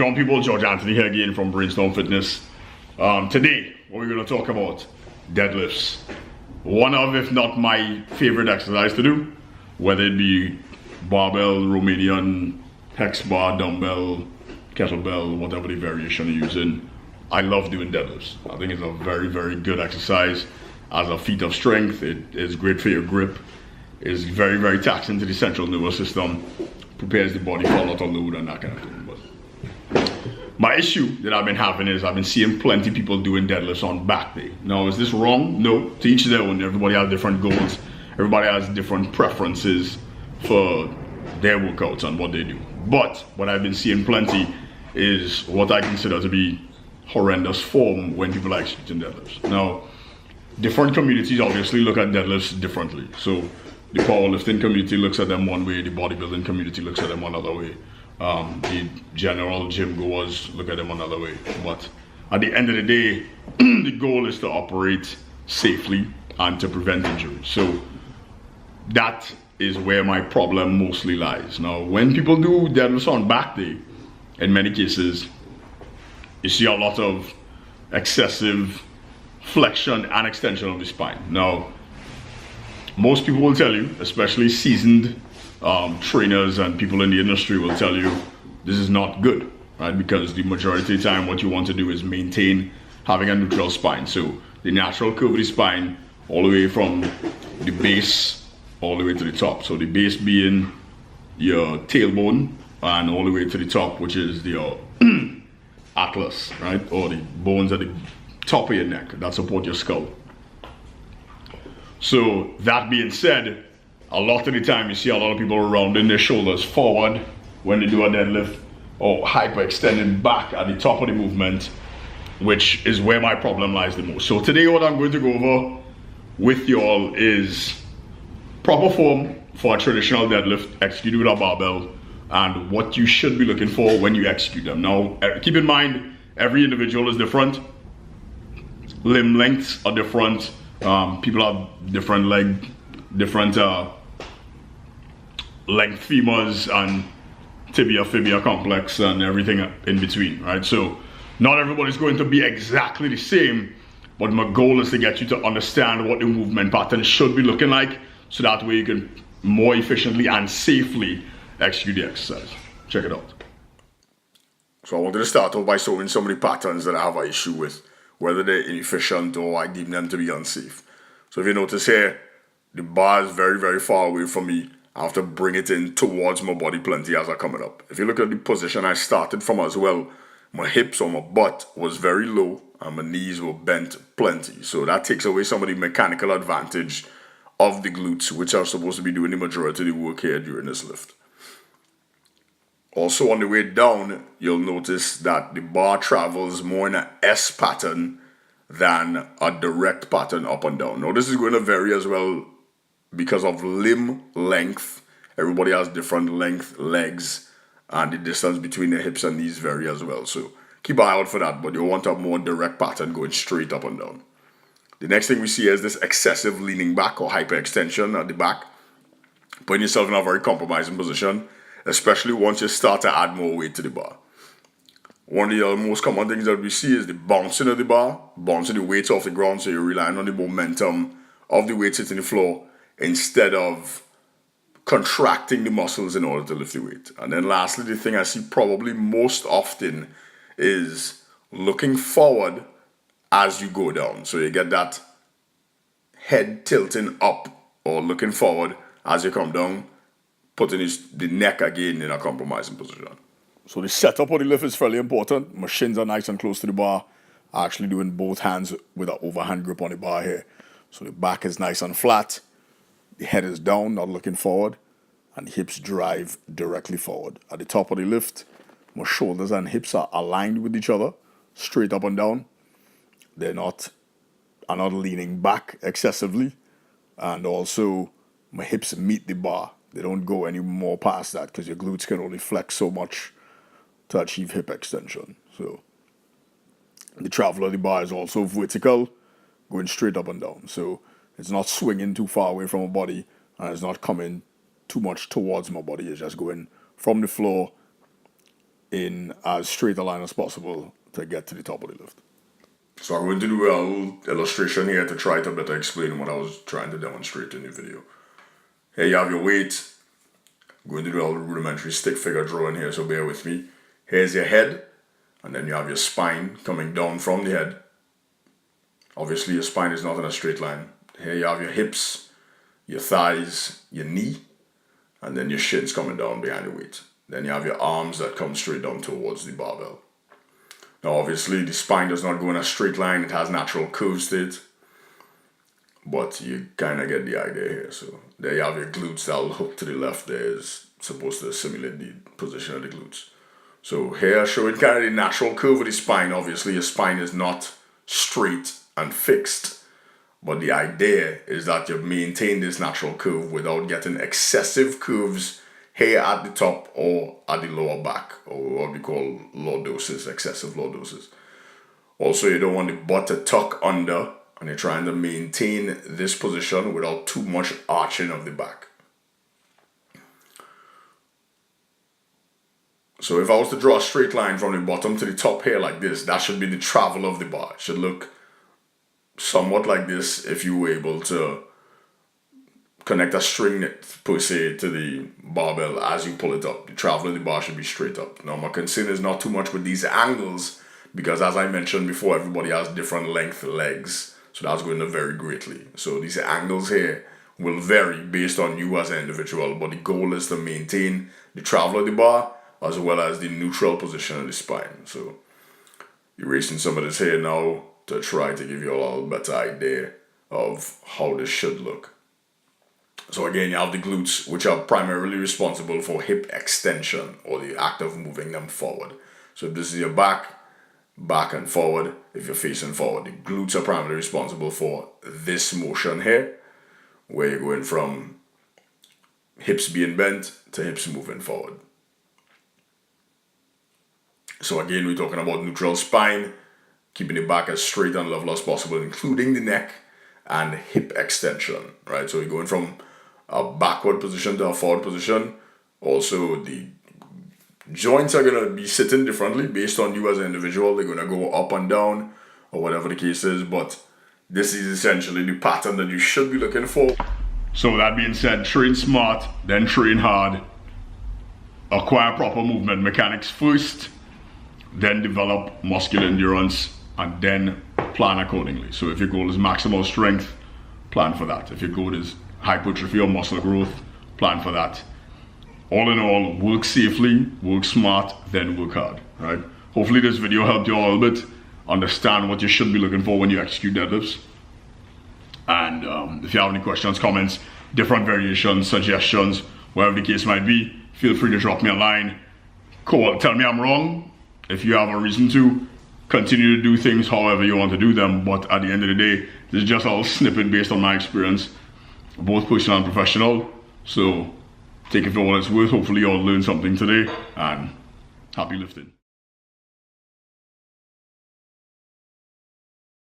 John People, George Anthony here again from Brainstorm Fitness. Today, what we're going to talk about, deadlifts. One of, if not my favorite exercise to do, whether it be barbell, Romanian, hex bar, dumbbell, kettlebell, whatever the variation you're using. I love doing deadlifts. I think it's a very, very good exercise. As a feat of strength, it is great for your grip. It's very, very taxing to the central nervous system. Prepares the body for a lot of load and that kind of thing. But my issue that I've been having is I've been seeing plenty of people doing deadlifts on back day. Now, is this wrong? No. To each their own. Everybody has different goals. Everybody has different preferences for their workouts and what they do. But what I've been seeing plenty is what I consider to be horrendous form when people are executing deadlifts. Now, different communities obviously look at deadlifts differently. So the powerlifting community looks at them one way, the bodybuilding community looks at them another way. The general gym goers look at them another way. But at the end of the day, the goal is to operate safely and to prevent injury. So that is where my problem mostly lies. Now, when people do deadlifts on back day, in many cases, you see a lot of excessive flexion and extension of the spine. Now, most people will tell you, especially seasoned trainers and people in the industry will tell you this is not good, right? Because the majority of the time what you want to do is maintain having a neutral spine. So the natural curve of the spine all the way from the base all the way to the top. So the base being your tailbone and all the way to the top, which is the atlas, right? Or the bones at the top of your neck that support your skull. So that being said, a lot of the time you see a lot of people rounding their shoulders forward when they do a deadlift or hyperextending back at the top of the movement, which is where my problem lies the most. So today what I'm going to go over with you all is proper form for a traditional deadlift executed with a barbell and what you should be looking for when you execute them. Now, keep in mind, every individual is different. Limb lengths are different. People have different length femurs and tibia-fibia complex and everything in between, right? So not everybody's going to be exactly the same, but my goal is to get you to understand what the movement pattern should be looking like, so that way you can more efficiently and safely execute the exercise. Check it out. So I wanted to start off by showing some of the patterns that I have an issue with, whether they're inefficient or I deem them to be unsafe. So if you notice here, the bar is very, very far away from me. I have to bring it in towards my body plenty as I'm coming up. If you look at the position I started from as well, my hips or my butt was very low and my knees were bent plenty. So that takes away some of the mechanical advantage of the glutes, which are supposed to be doing the majority of the work here during this lift. Also on the way down, you'll notice that the bar travels more in an S pattern than a direct pattern up and down. Now this is going to vary as well because of limb length. Everybody has different length legs and the distance between the hips and knees vary as well. So keep an eye out for that, but you want a more direct pattern going straight up and down. The next thing we see is this excessive leaning back or hyperextension at the back, putting yourself in a very compromising position, especially once you start to add more weight to the bar. One of the most common things that we see is the bouncing of the bar, bouncing the weights off the ground, so you're relying on the momentum of the weights hitting the floor instead of contracting the muscles in order to lift the weight. And then lastly, the thing I see probably most often is looking forward as you go down. So you get that head tilting up or looking forward as you come down, putting the neck again in a compromising position. So the setup of the lift is fairly important. My shins are nice and close to the bar. I'm actually doing both hands with an overhand grip on the bar here. So the back is nice and flat. The head is down, not looking forward. And the hips drive directly forward. At the top of the lift, my shoulders and hips are aligned with each other, straight up and down. I'm not leaning back excessively. And also, my hips meet the bar. They don't go any more past that because your glutes can only flex so much to achieve hip extension. So the travel of the bar is also vertical, going straight up and down. So it's not swinging too far away from my body and it's not coming too much towards my body. It's just going from the floor in as straight a line as possible to get to the top of the lift. So I'm going to do a little illustration here to try to better explain what I was trying to demonstrate in the video. Here you have your weight. I'm going to do a little rudimentary stick figure drawing here, so bear with me. Here's your head, and then you have your spine coming down from the head. Obviously your spine is not in a straight line. Here you have your hips, your thighs, your knee, and then your shins coming down behind the weight. Then you have your arms that come straight down towards the barbell. Now obviously the spine does not go in a straight line, it has natural curves to it. But you kind of get the idea here. So there you have your glutes that will hook to the left. There is supposed to simulate the position of the glutes. So here showing kind of the natural curve of the spine. Obviously your spine is not straight and fixed. But the idea is that you maintain this natural curve without getting excessive curves here at the top or at the lower back, or what we call lordosis, excessive lordosis. Also, you don't want the butt to tuck under, and you're trying to maintain this position without too much arching of the back. So if I was to draw a straight line from the bottom to the top here like this, that should be the travel of the bar. It should look somewhat like this if you were able to connect a string per se to the barbell as you pull it up. The travel of the bar should be straight up. Now my concern is not too much with these angles, because as I mentioned before, everybody has different length legs, so that's going to vary greatly. So these angles here will vary based on you as an individual, but the goal is to maintain the travel of the bar as well as the neutral position of the spine. So erasing some of this here now to try to give you all a better idea of how this should look. So again, you have the glutes, which are primarily responsible for hip extension, or the act of moving them forward. So if this is your back and forward, if you're facing forward, the glutes are primarily responsible for this motion here, where you're going from hips being bent to hips moving forward. So again, we're talking about neutral spine, keeping the back as straight and level as possible, including the neck, and hip extension, right? So you're going from a backward position to a forward position. Also, the joints are going to be sitting differently based on you as an individual. They're going to go up and down, or whatever the case is, but this is essentially the pattern that you should be looking for. So that being said, train smart, then train hard. Acquire proper movement mechanics first, then develop muscular endurance, and then plan accordingly. So if your goal is maximal strength, plan for that. If your goal is hypertrophy or muscle growth, plan for that. All in all, work safely, work smart, then work hard, right? Hopefully this video helped you all a little bit understand what you should be looking for when you execute deadlifts. And if you have any questions, comments, different variations, suggestions, whatever the case might be, feel free to drop me a line. Call, tell me I'm wrong. If you have a reason to, continue to do things however you want to do them. But at the end of the day, this is just a little snippet based on my experience, both personal and professional. So take it for what it's worth. Hopefully you all learned something today, and happy lifting.